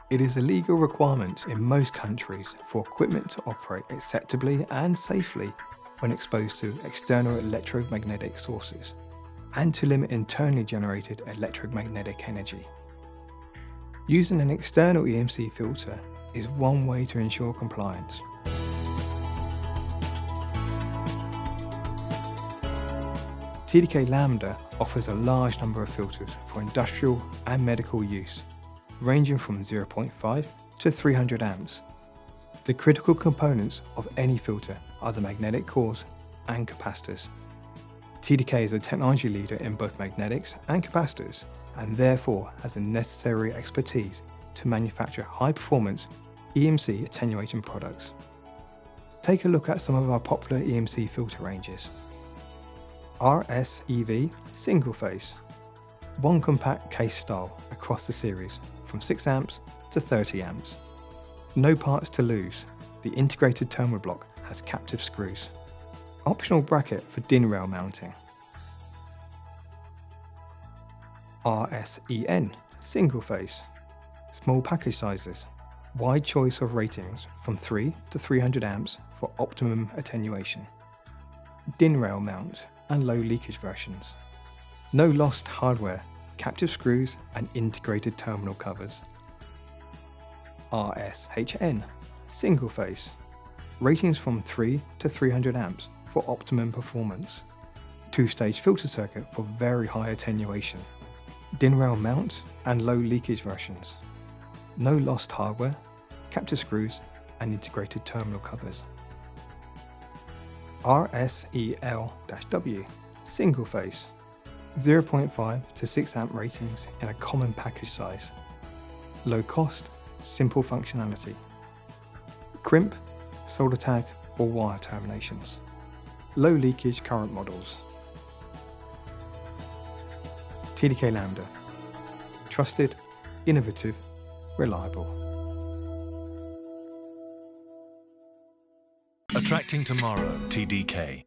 It is a legal requirement in most countries for equipment to operate acceptably and safely when exposed to external electromagnetic sources, and to limit internally generated electromagnetic energy. Using an external EMC filter is one way to ensure compliance. TDK-Lambda offers a large number of filters for industrial and medical use, ranging from 0.5 to 300 amps. The critical components of any filter are the magnetic cores and capacitors. TDK is a technology leader in both magnetics and capacitors, and therefore has the necessary expertise to manufacture high-performance EMC attenuating products. Take a look at some of our popular EMC filter ranges. RSEV single phase, one compact case style across the series from 6 amps to 30 amps. No parts to lose, the integrated terminal block has captive screws. Optional bracket for DIN rail mounting. RSEN single phase, small package sizes, wide choice of ratings from 3 to 300 amps for optimum attenuation. DIN rail mount and low leakage versions. No lost hardware, captive screws and integrated terminal covers. RSHN single phase, ratings from 3 to 300 amps for optimum performance. Two-stage filter circuit for very high attenuation. DIN rail mount and low leakage versions. No lost hardware, captive screws and integrated terminal covers. RSEL-W single phase, 0.5 to 6 amp ratings in a common package size. Low cost, simple functionality. Crimp, solder tag or wire terminations. Low leakage current models. TDK-Lambda, trusted, innovative, reliable. Attracting tomorrow, TDK.